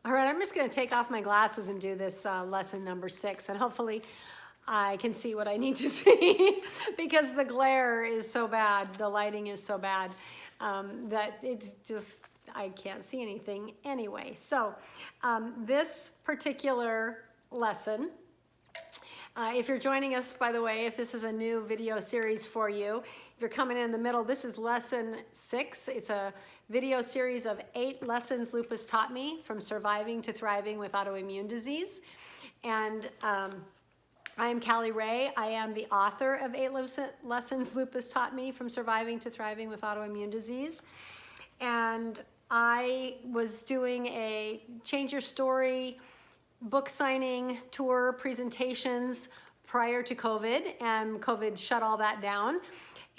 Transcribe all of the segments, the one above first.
All right, I'm just going to take off my glasses and do this lesson number 6, and hopefully I can see what I need to see because the glare is so bad, the lighting is so bad that it's just, I can't see anything anyway. So this particular lesson, if you're joining us, by the way, if this is a new video series for you, if you're coming in the middle, this is lesson 6. It's a video series of 8 lessons lupus taught me from surviving to thriving with autoimmune disease. And I am Callie Ray. I am the author of 8 lessons lupus taught me from surviving to thriving with autoimmune disease. And I was doing a Change Your Story book signing tour presentations prior to COVID, and COVID shut all that down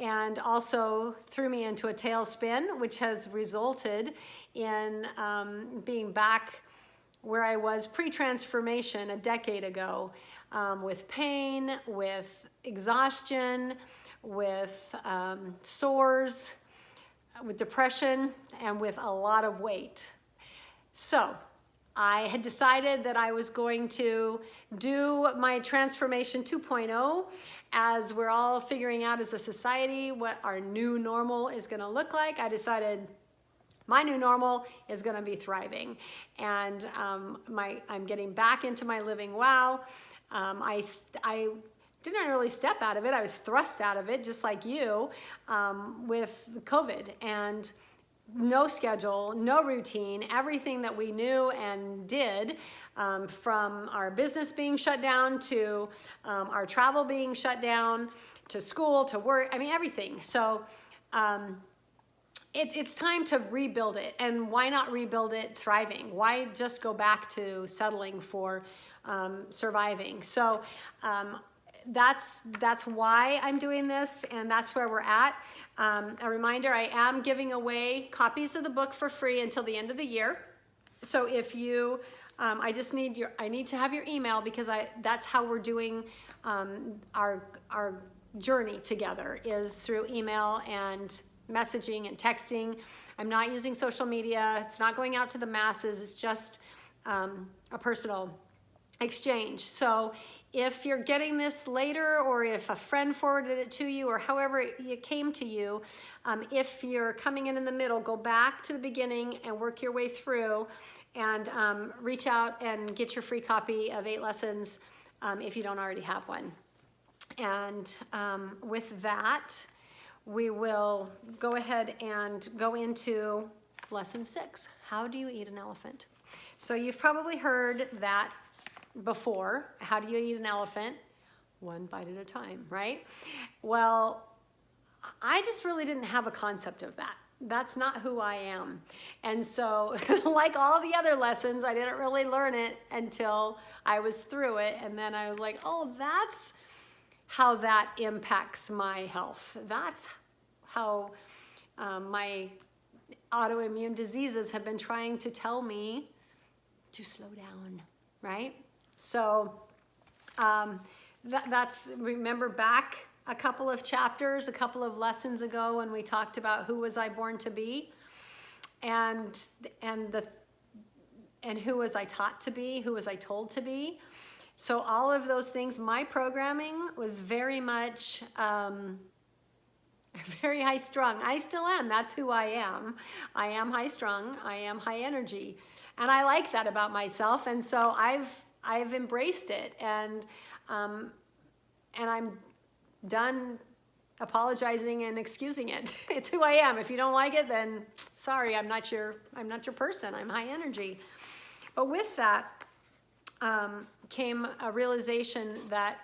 and also threw me into a tailspin, which has resulted in being back where I was pre-transformation a decade ago, with pain, with exhaustion, with sores, with depression, and with a lot of weight. So I had decided that I was going to do my transformation 2.0 as we're all figuring out as a society what our new normal is going to look like. I decided my new normal is going to be thriving, and I'm getting back into my living wow. I didn't really step out of it. I was thrust out of it, just like you, with COVID, and no schedule, no routine, everything that we knew and did, from our business being shut down to our travel being shut down to school to work, I mean, everything. So it's time to rebuild it. And why not rebuild it thriving? Why just go back to settling for surviving? So that's why I'm doing this, and that's where we're at. A reminder, I am giving away copies of the book for free until the end of the year. So if you, I need to have your email, because that's how we're doing our journey together, is through email and messaging and texting. I'm not using social media. It's not going out to the masses. It's just a personal exchange. So if you're getting this later, or if a friend forwarded it to you, or however it came to you, if you're coming in the middle, go back to the beginning and work your way through, and reach out and get your free copy of 8 lessons if you don't already have one. And with that, we will go ahead and go into lesson 6. How do you eat an elephant? So you've probably heard that before. How do you eat an elephant? 1 bite at a time, right? Well, I just really didn't have a concept of that. That's not who I am. And so, like all the other lessons, I didn't really learn it until I was through it. And then I was like, oh, that's how that impacts my health. That's how my autoimmune diseases have been trying to tell me to slow down, right? So remember back a couple of chapters, a couple of lessons ago, when we talked about who was I born to be, and who was I taught to be, who was I told to be. So all of those things, my programming was very much very high strung. I still am. That's who I am. I am high strung. I am high energy. And I like that about myself. And so I've embraced it, and I'm done apologizing and excusing it. It's who I am. If you don't like it, then sorry, I'm not your person. I'm high energy. But with that came a realization that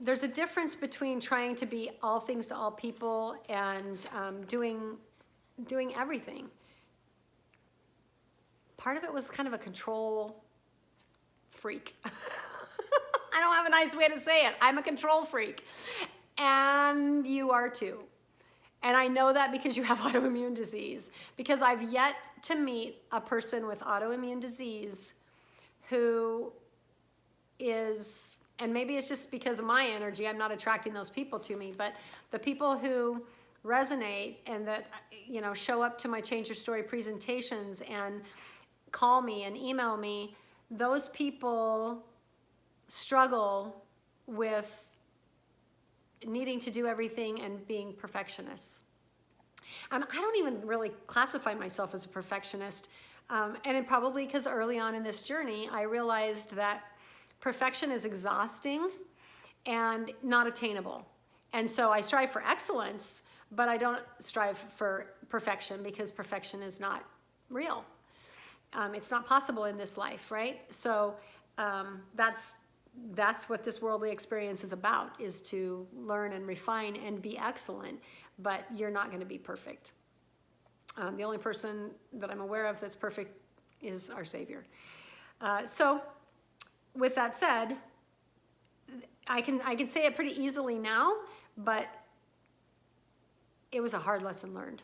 there's a difference between trying to be all things to all people and doing everything. Part of it was kind of a control freak. I don't have a nice way to say it. I'm a control freak. And you are too. And I know that because you have autoimmune disease. Because I've yet to meet a person with autoimmune disease who is, and maybe it's just because of my energy, I'm not attracting those people to me, but the people who resonate and that, show up to my Change Your Story presentations and call me and email me, those people struggle with needing to do everything and being perfectionists. And I don't even really classify myself as a perfectionist. And it probably because early on in this journey, I realized that perfection is exhausting and not attainable. And so I strive for excellence, but I don't strive for perfection because perfection is not real. It's not possible in this life, right? So that's what this worldly experience is about, is to learn and refine and be excellent, but you're not going to be perfect. The only person that I'm aware of that's perfect is our Savior. So with that said, I can say it pretty easily now, but it was a hard lesson learned.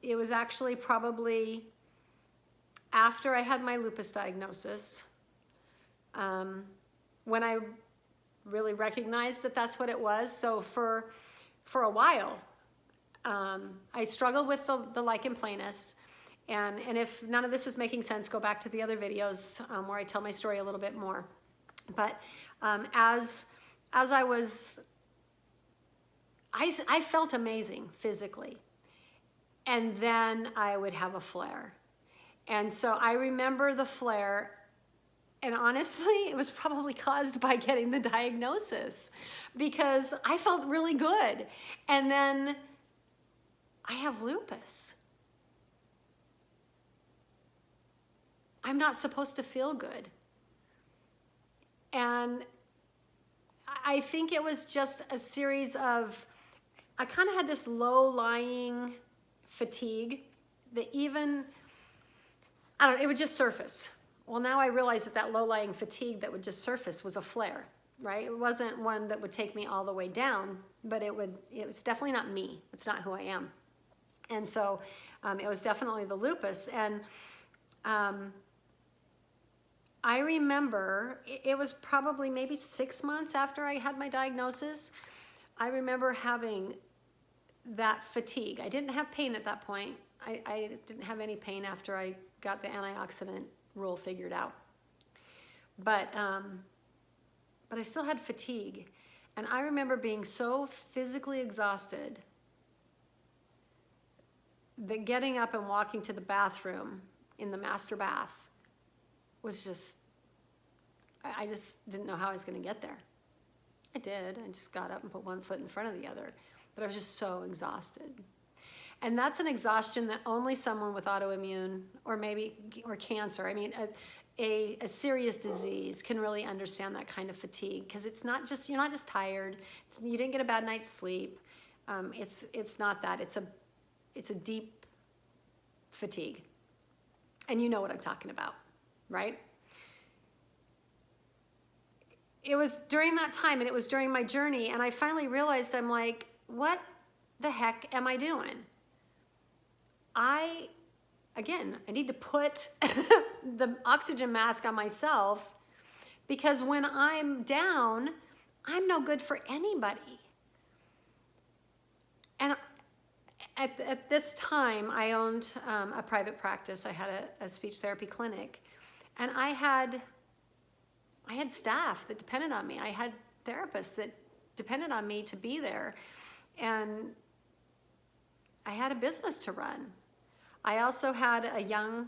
It was actually probably after I had my lupus diagnosis, when I really recognized that that's what it was. So for a while, I struggled with the lichen planus. And if none of this is making sense, go back to the other videos where I tell my story a little bit more. But as I was, I felt amazing physically. And then I would have a flare. And so I remember the flare, and honestly, it was probably caused by getting the diagnosis because I felt really good. And then I have lupus. I'm not supposed to feel good. And I think it was just a series of, I kind of had this low-lying fatigue that even, I don't know, it would just surface. Well, now I realize that low-lying fatigue that would just surface was a flare, right? It wasn't one that would take me all the way down, but it was definitely not me. It's not who I am. And so it was definitely the lupus. And I remember, it was probably maybe 6 months after I had my diagnosis, I remember having that fatigue. I didn't have pain at that point. I didn't have any pain after I got the antioxidant rule figured out. But I still had fatigue. And I remember being so physically exhausted that getting up and walking to the bathroom in the master bath was just, I just didn't know how I was going to get there. I did. I just got up and put one foot in front of the other. But I was just so exhausted. And that's an exhaustion that only someone with autoimmune or cancer, I mean, a serious disease can really understand that kind of fatigue, because it's not just, you're not just tired. You didn't get a bad night's sleep. It's not that. It's a deep fatigue. And you know what I'm talking about, right? It was during that time, and it was during my journey, and I finally realized, I'm like, what the heck am I doing? I need to put the oxygen mask on myself, because when I'm down, I'm no good for anybody. And at this time, I owned a private practice. I had a speech therapy clinic, and I had staff that depended on me. I had therapists that depended on me to be there, and I had a business to run. I also had I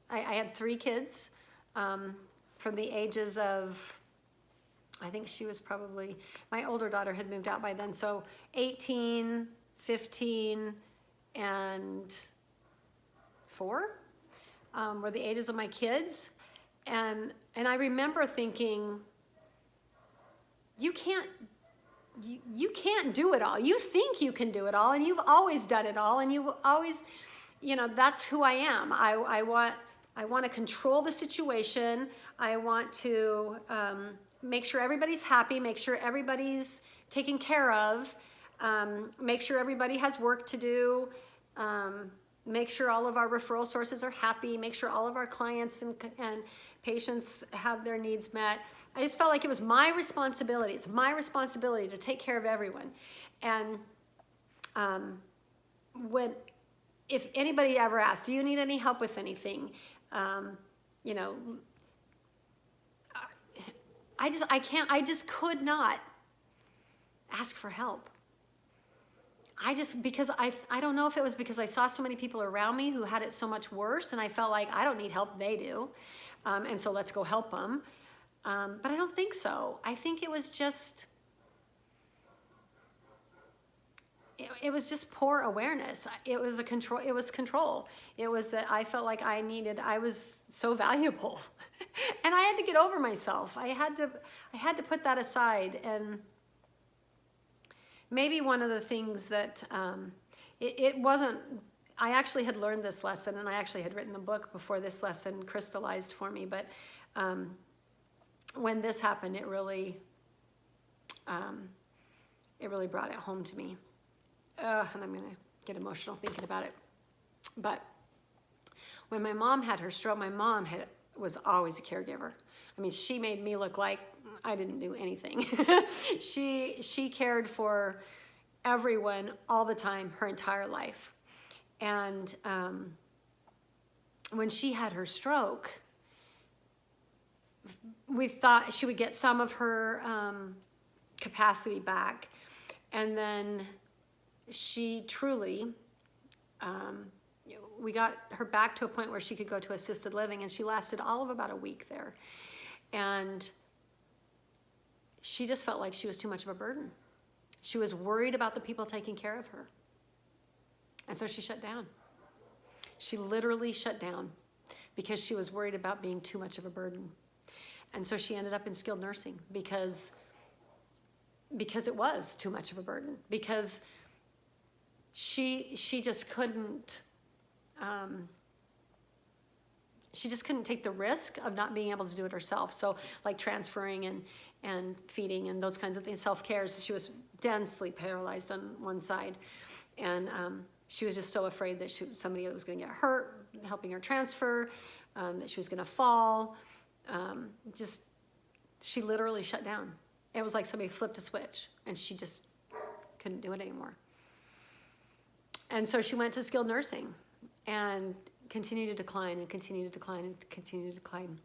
had 3 kids from the ages of, I think she was probably, my older daughter had moved out by then, so 18, 15, and 4 were the ages of my kids. And I remember thinking, you can't do it all. You think you can do it all, and you've always done it all, and you always, that's who I am. I want to control the situation. I want to make sure everybody's happy, make sure everybody's taken care of, make sure everybody has work to do, make sure all of our referral sources are happy, make sure all of our clients and patients have their needs met. I just felt like it was my responsibility. It's my responsibility to take care of everyone. And when if anybody ever asked, do you need any help with anything? You know, I just could not ask for help. Because I don't know if it was because I saw so many people around me who had it so much worse, and I felt like I don't need help, they do. And so let's go help them. But I don't think so. I think it was just, it was just poor awareness. It was control. It was that I felt like I was so valuable and I had to get over myself. I had to put that aside. And maybe one of the things that, it wasn't, I actually had learned this lesson, and I actually had written the book before this lesson crystallized for me, but when this happened, it really brought it home to me. And I'm gonna get emotional thinking about it. But when my mom had her stroke, my mom was always a caregiver. I mean, she made me look like I didn't do anything. She cared for everyone all the time, her entire life. And when she had her stroke, we thought she would get some of her capacity back. And then she truly, we got her back to a point where she could go to assisted living, and she lasted all of about a week there. And she just felt like she was too much of a burden. She was worried about the people taking care of her. And so she shut down. She literally shut down because she was worried about being too much of a burden. And so she ended up in skilled nursing because it was too much of a burden, because she just couldn't take the risk of not being able to do it herself. So like transferring and feeding and those kinds of things, self-care. So she was densely paralyzed on one side. And she was just so afraid that somebody was going to get hurt helping her transfer, that she was going to fall. She literally shut down. It was like somebody flipped a switch, and she just couldn't do it anymore. And so she went to skilled nursing and continued to decline and continue to decline and continue to decline.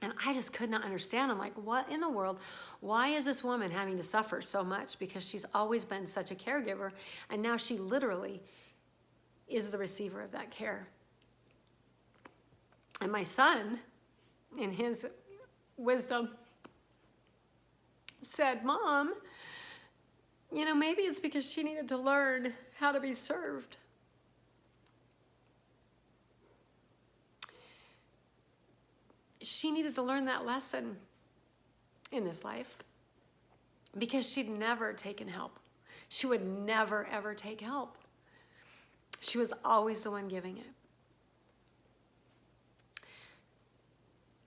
And I just could not understand. I'm like, what in the world? Why is this woman having to suffer so much? Because she's always been such a caregiver, and now she literally is the receiver of that care. And my son, in his wisdom, said, Mom, maybe it's because she needed to learn how to be served. She needed to learn that lesson in this life, because she'd never taken help. She would never, ever take help. She was always the one giving it.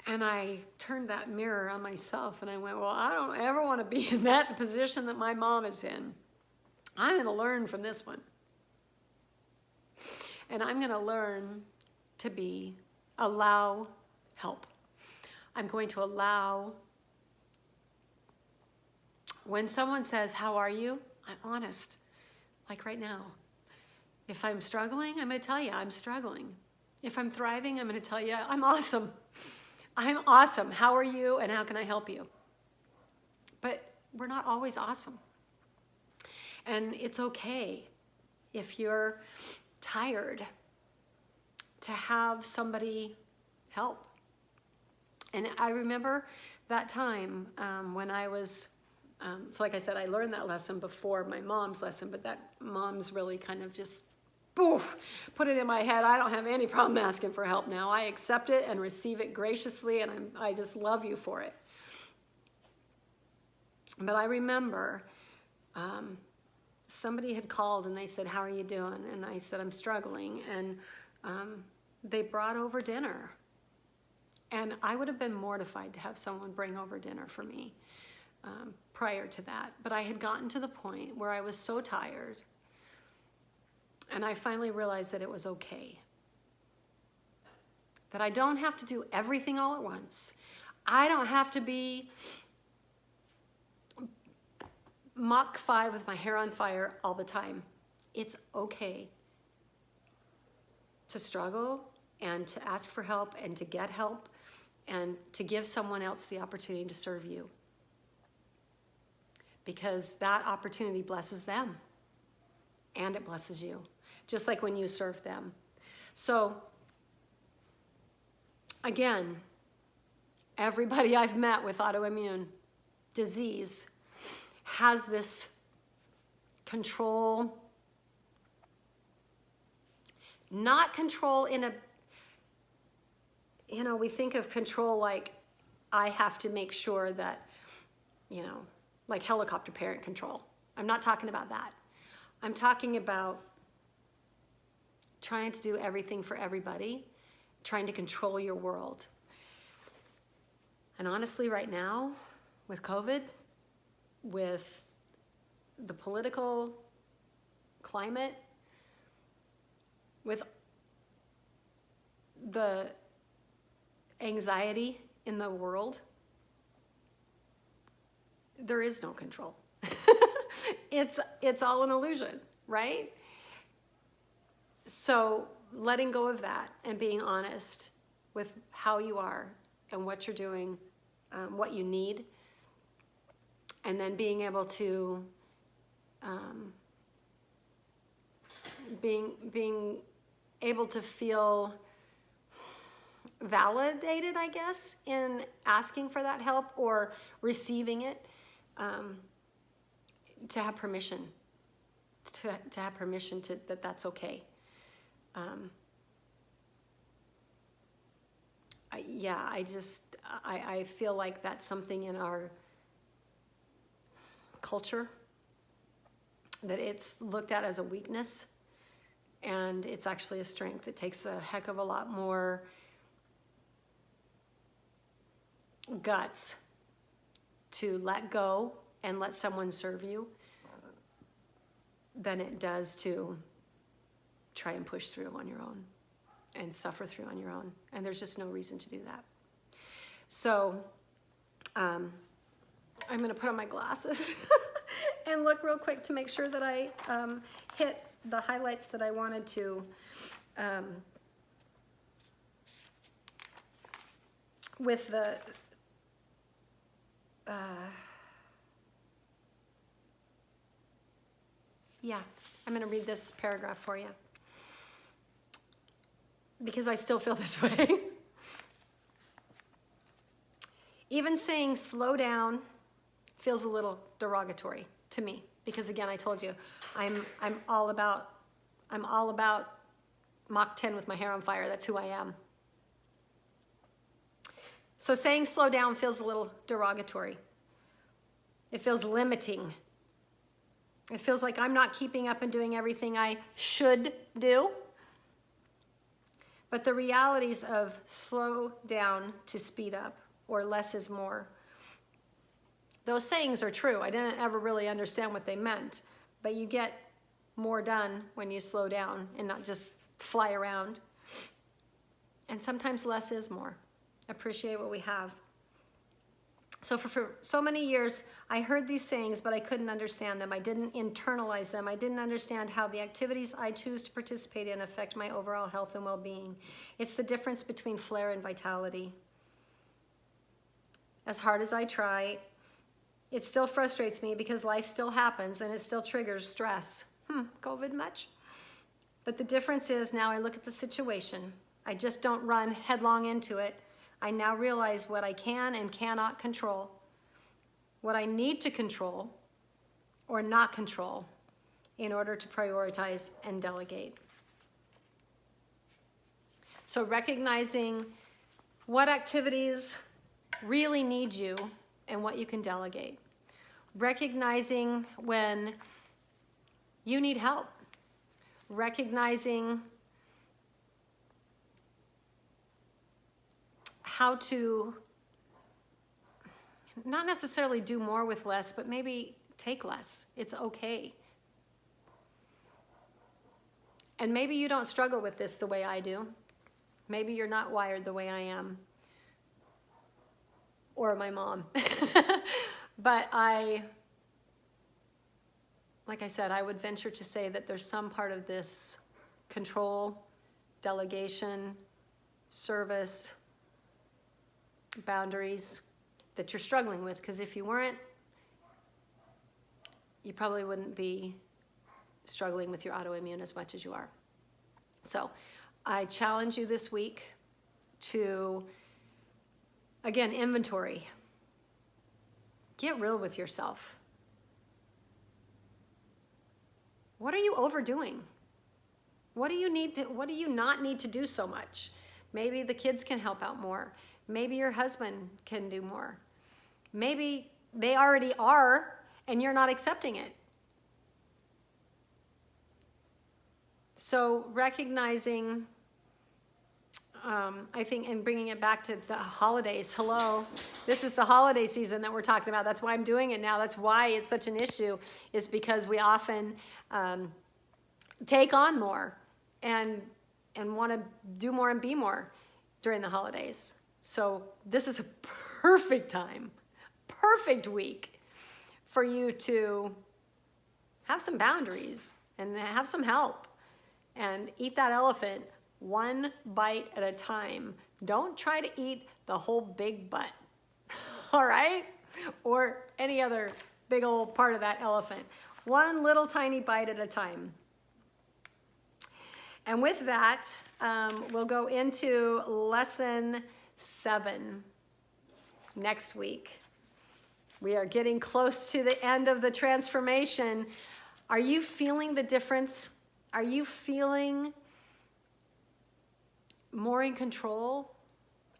And I turned that mirror on myself and I went, well, I don't ever want to be in that position that my mom is in. I'm going to learn from this one. And I'm going to learn to allow help. I'm going to allow, when someone says, how are you? I'm honest, like right now. If I'm struggling, I'm going to tell you I'm struggling. If I'm thriving, I'm going to tell you I'm awesome. I'm awesome. How are you, and how can I help you? But we're not always awesome. And it's okay if you're tired to have somebody help. And I remember that time when I was, so like I said, I learned that lesson before my mom's lesson, but that mom's really kind of just poof, put it in my head. I don't have any problem asking for help now. I accept it and receive it graciously, and I just love you for it. But I remember somebody had called and they said, how are you doing? And I said, I'm struggling. And they brought over dinner. And I would have been mortified to have someone bring over dinner for me prior to that. But I had gotten to the point where I was so tired, and I finally realized that it was okay. That I don't have to do everything all at once. I don't have to be Mach 5 with my hair on fire all the time. It's okay to struggle and to ask for help and to get help and to give someone else the opportunity to serve you. Because that opportunity blesses them and it blesses you, just like when you serve them. So again, everybody I've met with autoimmune disease has this control, not control in a, we think of control like I have to make sure that, like helicopter parent control. I'm not talking about that. I'm talking about trying to do everything for everybody, trying to control your world. And honestly, right now, with COVID, with the political climate, with the anxiety in the world, there is no control. It's all an illusion, right? So letting go of that and being honest with how you are and what you're doing, what you need, and then being able to being able to feel validated, I guess, in asking for that help or receiving it, to have permission, to have permission to that that's okay. I feel like that's something in our culture that it's looked at as a weakness, and it's actually a strength. It takes a heck of a lot more guts to let go and let someone serve you than it does to try and push through on your own and suffer through on your own. And there's just no reason to do that. So I'm gonna put on my glasses and look real quick to make sure that I hit the highlights that I wanted to. With the I'm going to read this paragraph for you because I still feel this way. Even saying slow down feels a little derogatory to me because, again, I told you I'm all about Mach 10 with my hair on fire. That's who I am. So saying slow down feels a little derogatory. It feels limiting. It feels like I'm not keeping up and doing everything I should do. But the realities of slow down to speed up or less is more, those sayings are true. I didn't ever really understand what they meant, but you get more done when you slow down and not just fly around. And sometimes less is more. Appreciate what we have. So for so many years, I heard these sayings, but I couldn't understand them. I didn't internalize them. I didn't understand how the activities I choose to participate in affect my overall health and well-being. It's the difference between flair and vitality. As hard as I try, it still frustrates me because life still happens and it still triggers stress. COVID much? But the difference is now I look at the situation. I just don't run headlong into it. I now realize what I can and cannot control, what I need to control or not control in order to prioritize and delegate. So recognizing what activities really need you and what you can delegate. Recognizing when you need help. Recognizing how to not necessarily do more with less, but maybe take less. It's okay. And maybe you don't struggle with this the way I do. Maybe you're not wired the way I am. Or my mom. But like I said, I would venture to say that there's some part of this control, delegation, service, boundaries that you're struggling with. Because if you weren't, you probably wouldn't be struggling with your autoimmune as much as you are. So I challenge you this week to, again, inventory. Get real with yourself. What are you overdoing? What do you not need to do so much? Maybe the kids can help out more. Maybe your husband can do more. Maybe they already are and you're not accepting it. So recognizing, I think, and bringing it back to the holidays. Hello, this is the holiday season that we're talking about. That's why I'm doing it now. That's why it's such an issue, is because we often take on more and want to do more and be more during the holidays. So this is a perfect time, perfect week for you to have some boundaries and have some help and eat that elephant one bite at a time. Don't try to eat the whole big butt, all right? Or any other big old part of that elephant. One little tiny bite at a time. And with that, we'll go into lesson 7 next week. We are getting close to the end of the transformation. Are you feeling the difference? Are you feeling more in control?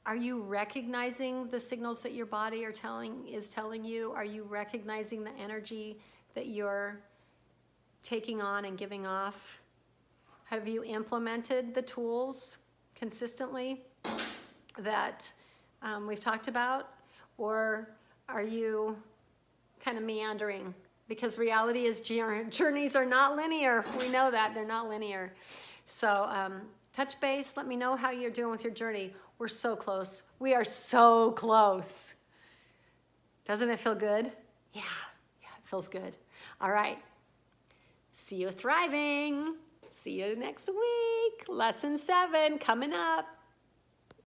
Are you recognizing the signals that your body is telling you? Are you recognizing the energy that you're taking on and giving off? Have you implemented the tools consistently that we've talked about? Or are you kind of meandering? Because reality is journeys are not linear. We know that, they're not linear. So touch base, let me know how you're doing with your journey. We're so close. We are so close. Doesn't it feel good? Yeah, it feels good. All right, see you thriving. See you next week. Lesson 7 coming up.